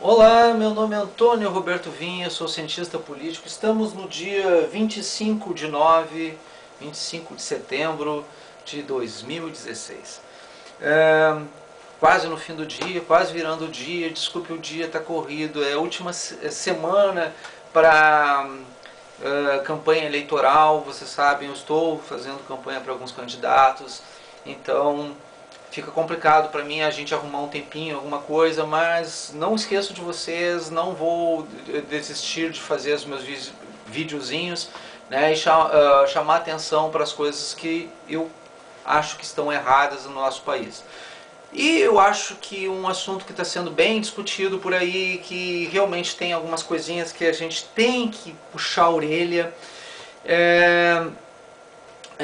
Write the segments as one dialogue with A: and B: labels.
A: Olá, meu nome é Antônio Roberto Vinha, sou cientista político. Estamos no dia 25 de setembro de 2016. Quase no fim do dia, quase virando o dia. Desculpe, o dia está corrido. É a última semana para campanha eleitoral. Vocês sabem, eu estou fazendo campanha para alguns candidatos. Então fica complicado para mim a gente arrumar um tempinho, alguma coisa, mas não esqueço de vocês, não vou desistir de fazer os meus videozinhos, né, e chamar atenção para as coisas que eu acho que estão erradas no nosso país. E eu acho que um assunto que está sendo bem discutido por aí, que realmente tem algumas coisinhas que a gente tem que puxar a orelha, é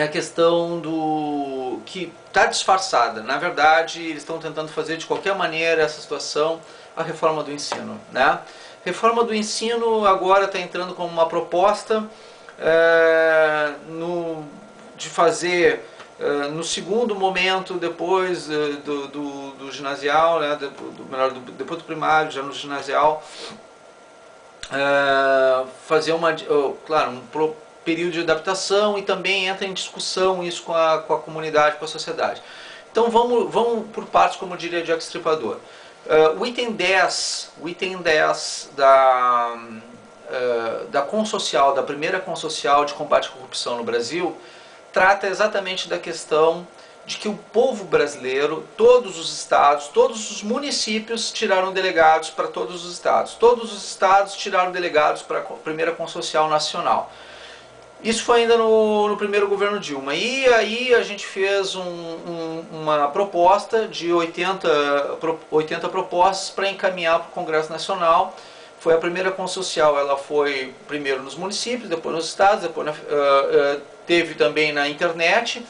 A: a questão do que está disfarçada. Na verdade, eles estão tentando fazer de qualquer maneira essa situação, a reforma do ensino, né? Reforma do ensino agora está entrando como uma proposta de fazer no segundo momento, depois do ginasial, né? Depois do primário, já no ginasial, fazer claro, um período de adaptação, e também entra em discussão isso com a comunidade, com a sociedade. Então vamos por partes, como diria Jack Stripador. O item 10 da Consocial, da primeira Consocial de combate à corrupção no Brasil, trata exatamente da questão de que o povo brasileiro, todos os estados, todos os municípios tiraram delegados para todos os estados. Todos os estados tiraram delegados para a primeira Consocial nacional. Isso foi ainda no primeiro governo Dilma. E aí a gente fez uma proposta de 80 propostas para encaminhar para o Congresso Nacional. Foi a primeira Consocial, ela foi primeiro nos municípios, depois nos estados, depois teve também na internet.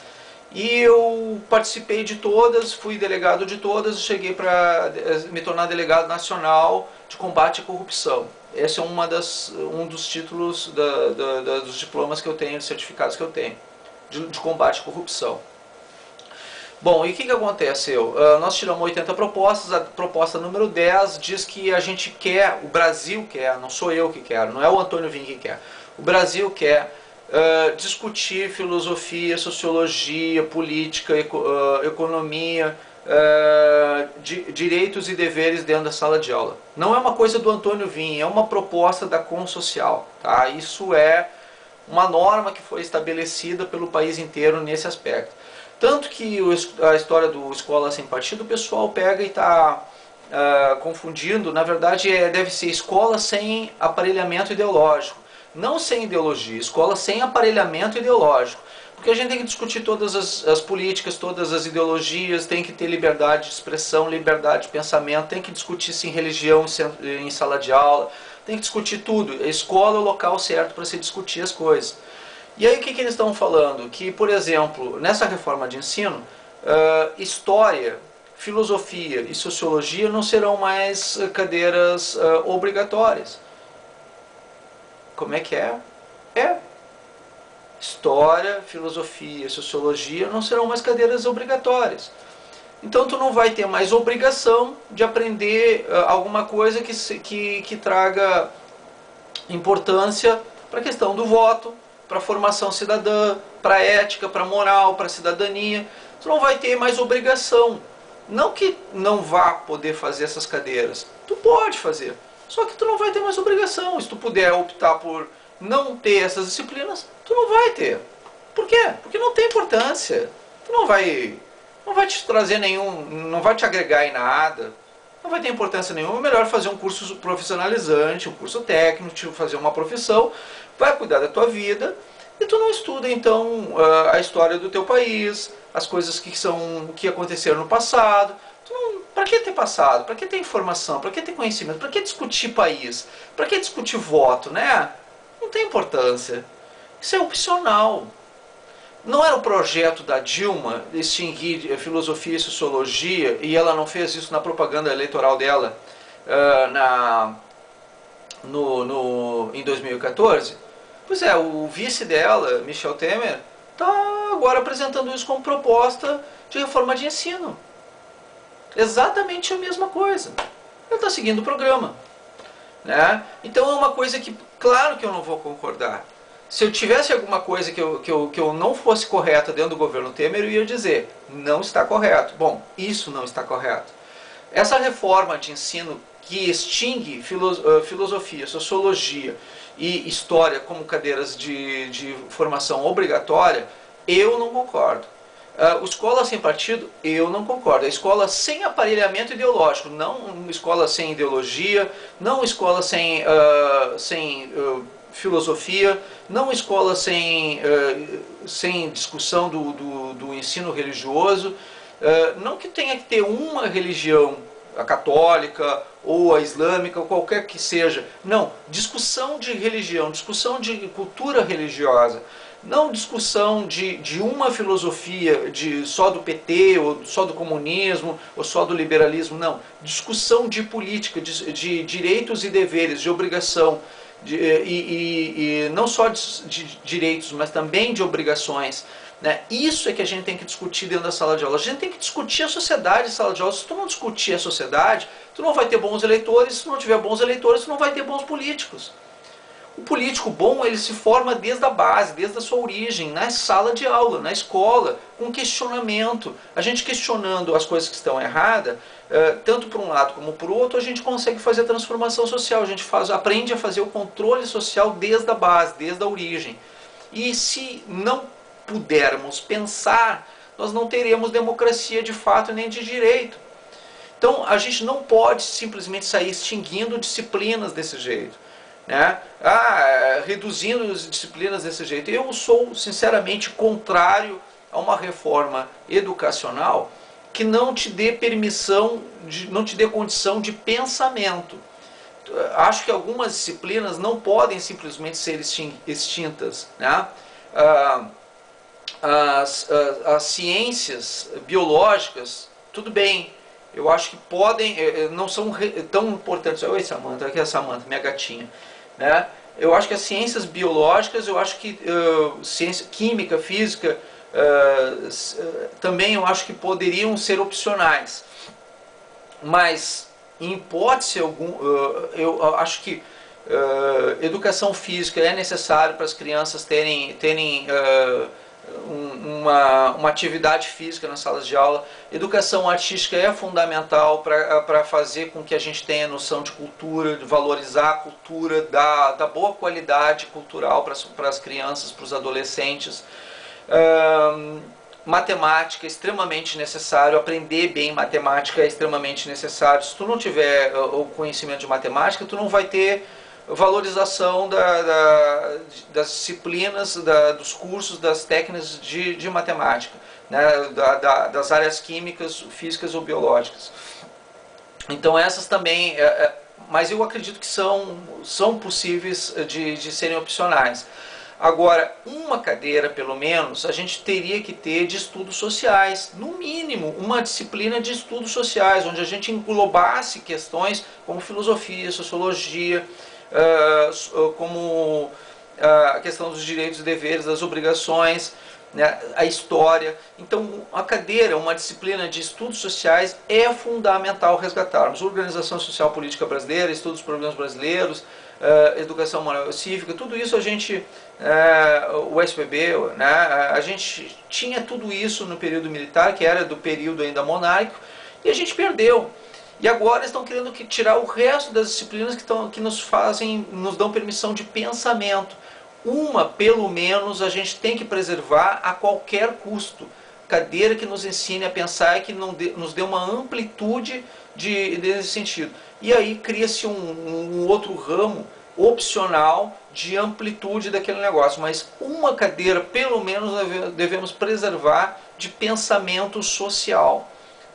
A: E eu participei de todas, fui delegado de todas e cheguei para me tornar delegado nacional de combate à corrupção. Esse é um dos títulos dos diplomas que eu tenho, dos certificados que eu tenho, de combate à corrupção. Bom, e o que aconteceu? Nós tiramos 80 propostas, a proposta número 10 diz que a gente quer, o Brasil quer, não sou eu que quero, não é o Antônio Vinha que quer, o Brasil quer discutir filosofia, sociologia, política, economia, direitos e deveres dentro da sala de aula. Não é uma coisa do Antônio Vinha, é uma proposta da Consocial, tá? Isso é uma norma que foi estabelecida pelo país inteiro nesse aspecto. Tanto que a história do Escola Sem Partido, o pessoal pega e está confundindo. Na verdade, deve ser escola sem aparelhamento ideológico. Não sem ideologia, escola sem aparelhamento ideológico. Porque a gente tem que discutir todas as políticas, todas as ideologias, tem que ter liberdade de expressão, liberdade de pensamento, tem que discutir sim religião em sala de aula, tem que discutir tudo. A escola é o local certo para se discutir as coisas. E aí o que eles estão falando? Que, por exemplo, nessa reforma de ensino, história, filosofia e sociologia não serão mais cadeiras obrigatórias. Como é que é? História, filosofia, sociologia não serão mais cadeiras obrigatórias. Então tu não vai ter mais obrigação de aprender alguma coisa que traga importância para a questão do voto, para a formação cidadã, para a ética, para a moral, para a cidadania. Tu não vai ter mais obrigação. Não que não vá poder fazer essas cadeiras. Tu pode fazer. Só que tu não vai ter mais obrigação. Se tu puder optar por não ter essas disciplinas, tu não vai ter. Por quê? Porque não tem importância. Tu não vai te trazer nenhum, não vai te agregar em nada, não vai ter importância nenhuma. É melhor fazer um curso profissionalizante, um curso técnico, fazer uma profissão, vai cuidar da tua vida, e tu não estuda então a história do teu país, as coisas que aconteceram no passado. Para que ter passado? Para que ter informação? Para que ter conhecimento? Para que discutir país? Para que discutir voto, né? Não tem importância. Isso é opcional. Não era o projeto da Dilma extinguir filosofia e sociologia, e ela não fez isso na propaganda eleitoral dela em 2014? Pois é, o vice dela, Michel Temer, está agora apresentando isso como proposta de reforma de ensino. Exatamente a mesma coisa. Ela está seguindo o programa, né? Então é uma coisa que, claro que eu não vou concordar. Se eu tivesse alguma coisa que eu não fosse correta dentro do governo Temer, eu ia dizer, não está correto. Bom, isso não está correto. Essa reforma de ensino que extingue filosofia, sociologia e história como cadeiras de formação obrigatória, eu não concordo. Escola sem partido, eu não concordo. A escola sem aparelhamento ideológico, não uma escola sem ideologia, não escola sem filosofia, não escola sem discussão do ensino religioso, não que tenha que ter uma religião, a católica ou a islâmica, ou qualquer que seja, não, discussão de religião, discussão de cultura religiosa, não discussão de uma filosofia só do PT, ou só do comunismo, ou só do liberalismo, não, discussão de política, de direitos e deveres, de obrigação, e não só de direitos, mas também de obrigações, né? Isso é que a gente tem que discutir dentro da sala de aula. A gente tem que discutir a sociedade em sala de aula. Se tu não discutir a sociedade, tu não vai ter bons eleitores. Se tu não tiver bons eleitores, tu não vai ter bons políticos. O político bom, ele se forma desde a base, desde a sua origem, na sala de aula, na escola, com questionamento. A gente questionando as coisas que estão erradas, tanto por um lado como por outro, a gente consegue fazer a transformação social. A gente aprende a fazer o controle social desde a base, desde a origem. E se não pudermos pensar, nós não teremos democracia de fato nem de direito. Então a gente não pode simplesmente sair extinguindo disciplinas desse jeito, né? Reduzindo as disciplinas desse jeito. Eu sou sinceramente contrário a uma reforma educacional que não te dê permissão, não te dê condição de pensamento. Acho que algumas disciplinas não podem simplesmente ser extintas, né? As ciências biológicas, tudo bem, eu acho que podem, não são tão importantes. Oi, Samantha, aqui é a Samantha, minha gatinha, né? Eu acho que as ciências biológicas, eu acho que ciência química, física, também eu acho que poderiam ser opcionais, mas em hipótese alguma, eu acho que educação física é necessário para as crianças terem uma atividade física nas salas de aula. Educação artística é fundamental para fazer com que a gente tenha noção de cultura, de valorizar a cultura, da boa qualidade cultural para as crianças, para os adolescentes. Matemática é extremamente necessário, aprender bem matemática é extremamente necessário. Se tu não tiver o conhecimento de matemática, tu não vai ter valorização das disciplinas, dos cursos, das técnicas de matemática, né? Das áreas químicas, físicas ou biológicas. Então essas também, mas eu acredito que são possíveis de serem opcionais. Agora, uma cadeira, pelo menos, a gente teria que ter de estudos sociais, no mínimo, uma disciplina de estudos sociais, onde a gente englobasse questões como filosofia, sociologia, como a questão dos direitos e deveres, das obrigações, né, a história. Então, a cadeira, uma disciplina de estudos sociais é fundamental resgatarmos. Organização Social Política Brasileira, estudos dos problemas brasileiros, educação moral e cívica, tudo isso a gente, o SPB, né, a gente tinha tudo isso no período militar, que era do período ainda monárquico, e a gente perdeu. E agora estão querendo tirar o resto das disciplinas que nos dão permissão de pensamento. Uma, pelo menos, a gente tem que preservar a qualquer custo. Cadeira que nos ensine a pensar e que nos dê uma amplitude nesse sentido. E aí cria-se um outro ramo opcional de amplitude daquele negócio. Mas uma cadeira, pelo menos, devemos preservar de pensamento social,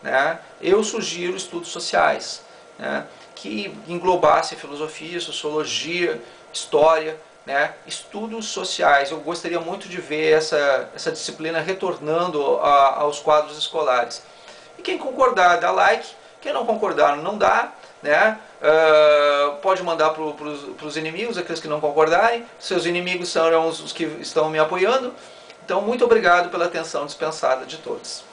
A: né? Eu sugiro estudos sociais, né, que englobasse filosofia, sociologia, história, né, estudos sociais. Eu gostaria muito de ver essa disciplina retornando aos quadros escolares. E quem concordar, dá like. Quem não concordar, não dá, né? Pode mandar para os inimigos, aqueles que não concordarem. Seus inimigos serão os que estão me apoiando. Então, muito obrigado pela atenção dispensada de todos.